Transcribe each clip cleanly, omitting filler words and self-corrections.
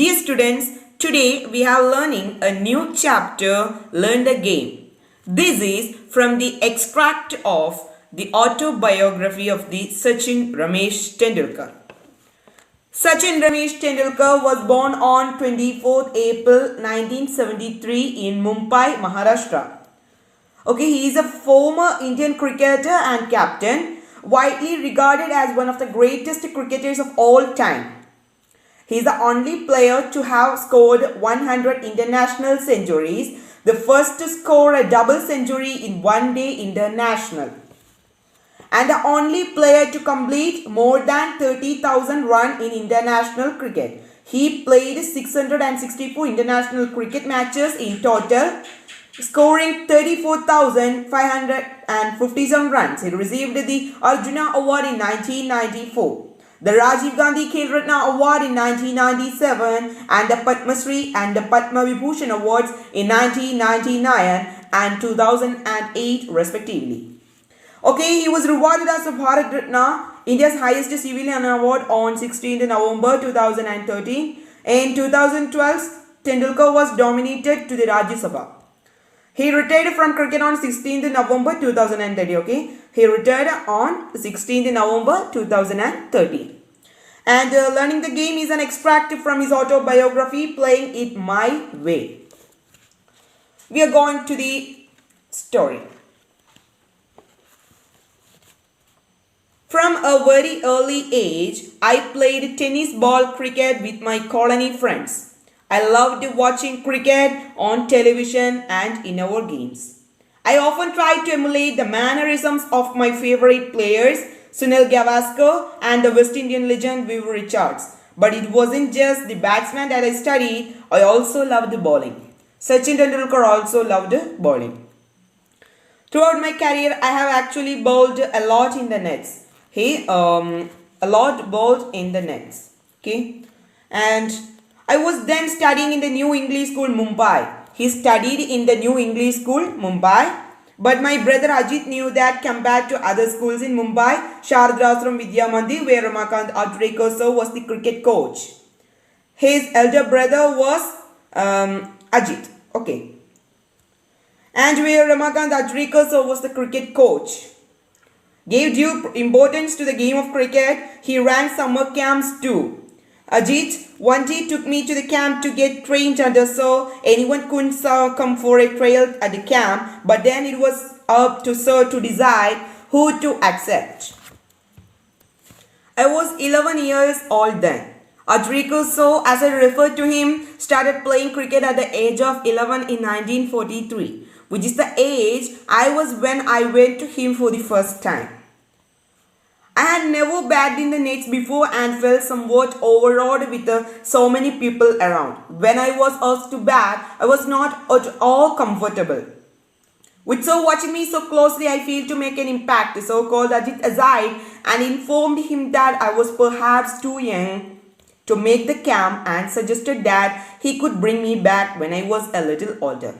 Dear students, today we are learning a new chapter, Learn the Game. This is from the extract of the autobiography of the Sachin Ramesh Tendulkar. Sachin Ramesh Tendulkar was born on 24th April 1973 in Mumbai, Maharashtra. Okay, he is a former Indian cricketer and captain, widely regarded as one of the greatest cricketers of all time. He is the only player to have scored 100 international centuries, the first to score a double century in one day international, and the only player to complete more than 30,000 runs in international cricket. He played 664 international cricket matches in total, scoring 34,557 runs. He received the Arjuna Award in 1994. The Rajiv Gandhi Khel Ratna Award in 1997 and the Padma Shri and the Padma Vibhushan Awards in 1999 and 2008 respectively. Okay, he was rewarded as a Bharat Ratna, India's highest civilian award, on 16th November 2013. In 2012, Tendulkar was nominated to the Rajya Sabha. He retired from cricket on 16th November 2030. Okay, he retired on 16th November 2030. And Learning the Game is an extract from his autobiography, Playing It My Way. We are going to the story. From a very early age, I played tennis ball cricket with my colony friends. I loved watching cricket on television and in our games. I often tried to emulate the mannerisms of my favorite players, Sunil Gavaskar and the West Indian legend Viv Richards. But it wasn't just the batsman that I studied, I also loved bowling. Sachin Tendulkar also loved bowling. Throughout my career, I have actually bowled a lot in the nets. A lot bowled in the nets. Okay, and I was then studying in the New English School, Mumbai. He studied in the New English School, Mumbai. But my brother Ajit knew that compared to other schools in Mumbai, Sharadasram Vidya Mandir, where Ramakant Ajrekar sir was the cricket coach. His elder brother was Ajit. Okay. And where Ramakant Ajrekar sir was the cricket coach. Gave due importance to the game of cricket, he ran summer camps too. Ajit one day took me to the camp to get trained under sir. Anyone couldn't come for a trial at the camp, but then it was up to sir to decide who to accept. I was 11 years old then. Ajrekar sir, as I referred to him, started playing cricket at the age of 11 in 1943, which is the age I was when I went to him for the first time. I had never batted in the nets before and felt somewhat overawed with so many people around. When I was asked to bat, I was not at all comfortable. With sir watching me so closely, I failed to make an impact. The sir called Ajit aside and informed him that I was perhaps too young to make the camp and suggested that he could bring me back when I was a little older.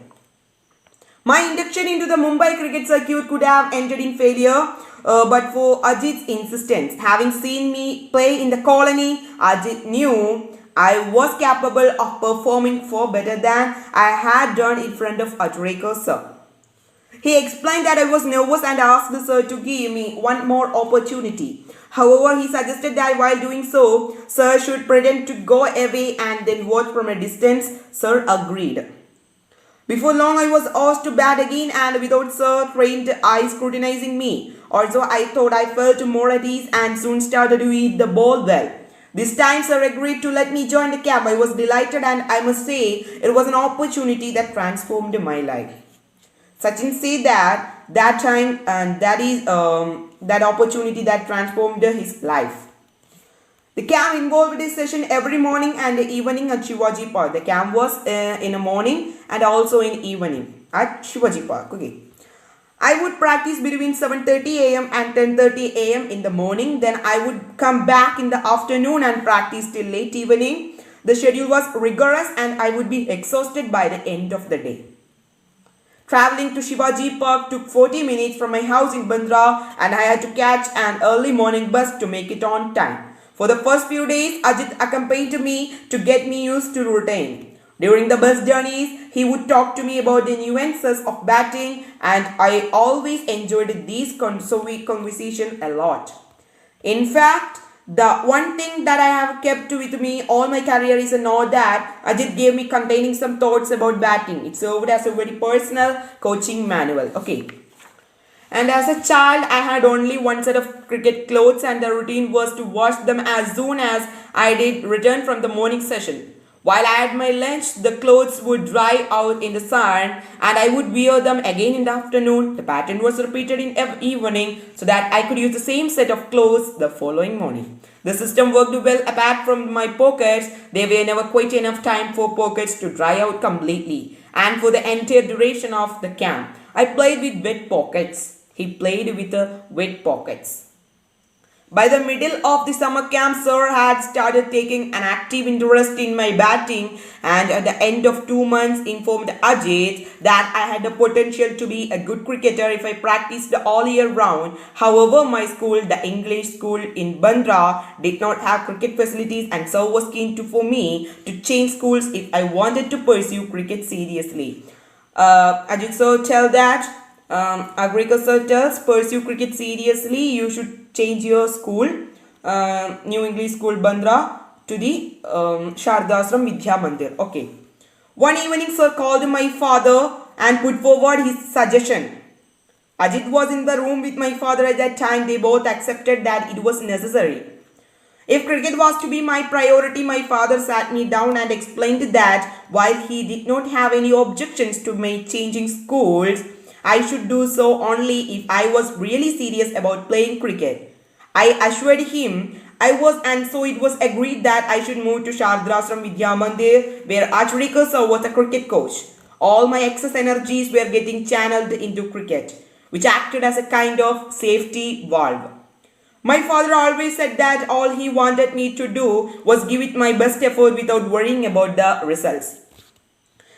My induction into the Mumbai cricket circuit could have ended in failure, but for Ajit's insistence. Having seen me play in the colony, Ajit knew I was capable of performing far better than I had done in front of Ajrekar sir. He explained that I was nervous and asked the sir to give me one more opportunity. However, he suggested that while doing so, sir should pretend to go away and then watch from a distance. Sir agreed. Before long, I was asked to bat again and without sir trained eyes scrutinizing me. Also, I thought I felt more at ease and soon started to hit the ball well. This time, sir agreed to let me join the camp. I was delighted and I must say it was an opportunity that transformed my life. Sachin said that time and that is that opportunity that transformed his life. The camp involved a session every morning and evening at Shivaji Park. The camp was in the morning and also in evening at Shivaji Park. Okay. I would practice between 7:30 a.m. and 10:30 a.m. in the morning. Then I would come back in the afternoon and practice till late evening. The schedule was rigorous and I would be exhausted by the end of the day. Traveling to Shivaji Park took 40 minutes from my house in Bandra and I had to catch an early morning bus to make it on time. For the first few days, Ajit accompanied me to get me used to routine. During the bus journeys, he would talk to me about the nuances of batting, and I always enjoyed these conversations a lot. In fact, the one thing that I have kept with me all my career is a note that Ajit gave me containing some thoughts about batting. It served as a very personal coaching manual. Okay. And as a child, I had only one set of cricket clothes, and the routine was to wash them as soon as I did return from the morning session. While I had my lunch, the clothes would dry out in the sun and I would wear them again in the afternoon. The pattern was repeated in every evening so that I could use the same set of clothes the following morning. The system worked well apart from my pockets. There were never quite enough time for pockets to dry out completely. And for the entire duration of the camp, I played with wet pockets. He played with wet pockets. By the middle of the summer camp, Sir had started taking an active interest in my batting, and at the end of 2 months informed Ajit that I had the potential to be a good cricketer if I practiced all year round. However, my school, the English school in Bandra, did not have cricket facilities, and Sir was keen for me to change schools if I wanted to pursue cricket seriously. Ajit Sir tell that agriculture tells pursue cricket seriously, you should change your school, New English School Bandra, to the Shardasram Vidya Mandir. Okay. One evening, Sir called my father and put forward his suggestion. Ajit was in the room with my father at that time. They both accepted that it was necessary. If cricket was to be my priority, my father sat me down and explained that while he did not have any objections to my changing schools, I should do so only if I was really serious about playing cricket. I assured him I was, and so it was agreed that I should move to Shardrasram Vidya Mandir, where Acharikar Sir was a cricket coach. All my excess energies were getting channeled into cricket, which acted as a kind of safety valve. My father always said that all he wanted me to do was give it my best effort without worrying about the results.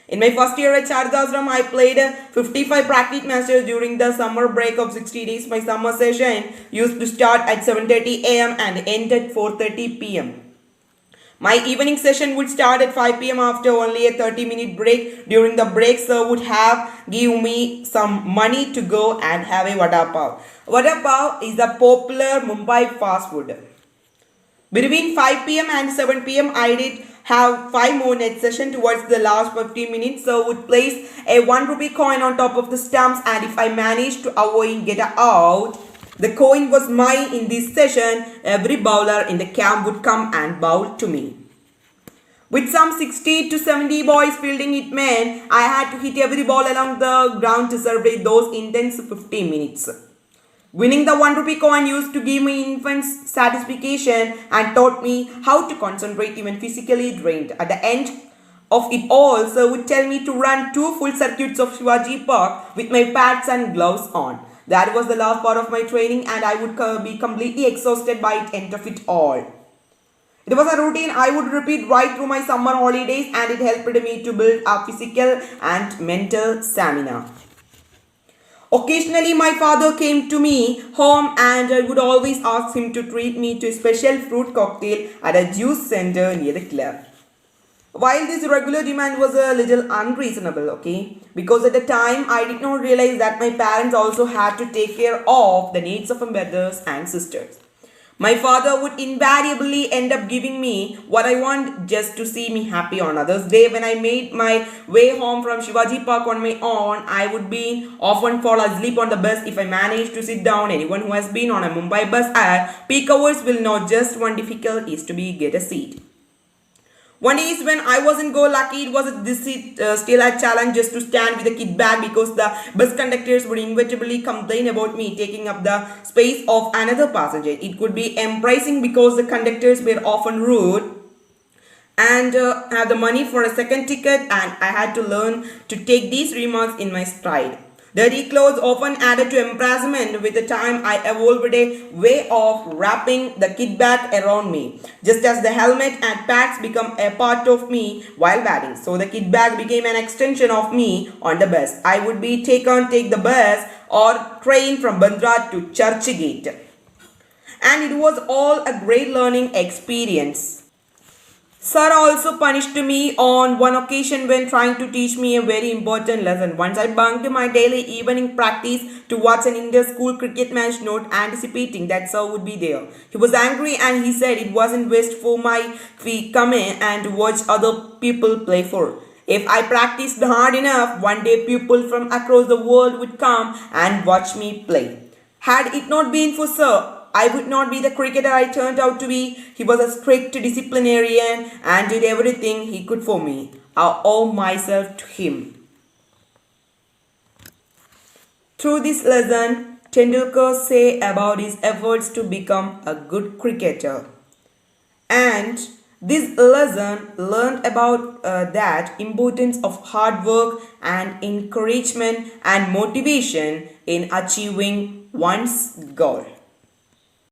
In my first year at Chardasram, I played 55 practice matches during the summer break of 60 days. My summer session used to start at 7:30 am and end at 4:30 pm. My evening session would start at 5 pm after only a 30-minute break. During the break, Sir would give me some money to go and have a vada pav. Vada pav is a popular Mumbai fast food. Between 5 pm and 7 pm, I did have 5 more net session. Towards the last 15 minutes, Sir would place a 1 rupee coin on top of the stumps, and if I managed to avoid get out, the coin was mine. In this session, every bowler in the camp would come and bowl to me. With some 60 to 70 boys fielding it meant I had to hit every ball along the ground to survive those intense 15 minutes. Winning the 1 rupee coin used to give me immense satisfaction and taught me how to concentrate even physically drained. At the end of it all, Sir would tell me to run 2 full circuits of Shivaji Park with my pads and gloves on. That was the last part of my training, and I would be completely exhausted by the end of it all. It was a routine I would repeat right through my summer holidays, and it helped me to build a physical and mental stamina. Occasionally, my father came to me home, and I would always ask him to treat me to a special fruit cocktail at a juice center near the club. While this regular demand was a little unreasonable, okay, because at the time I did not realize that my parents also had to take care of the needs of my brothers and sisters. My father would invariably end up giving me what I want just to see me happy. On Others Day, when I made my way home from Shivaji Park on my own, I would often fall asleep on the bus if I managed to sit down. Anyone who has been on a Mumbai bus at peak hours will know just one difficult is to get a seat. One is when I wasn't go lucky, it was still a challenge just to stand with a kit bag because the bus conductors would inevitably complain about me taking up the space of another passenger. It could be embarrassing because the conductors were often rude and had the money for a second ticket, and I had to learn to take these remarks in my stride. Dirty clothes often added to embarrassment. With the time, I evolved a way of wrapping the kit bag around me, just as the helmet and pads become a part of me while batting. So the kit bag became an extension of me on the bus. I would take the bus or train from Bandra to Churchgate. and it was all a great learning experience. Sir also punished me on one occasion when trying to teach me a very important lesson. Once I bunked my daily evening practice to watch an inter-school cricket match, not anticipating that sir would be there. He was angry and he said it wasn't waste for my fee come in and watch other people play for. If I practiced hard enough, one day people from across the world would come and watch me play. Had it not been for Sir, I would not be the cricketer I turned out to be. He was a strict disciplinarian and did everything he could for me. I owe myself to him. Through this lesson, Tendulkar say about his efforts to become a good cricketer. And this lesson learned about that importance of hard work and encouragement and motivation in achieving one's goal.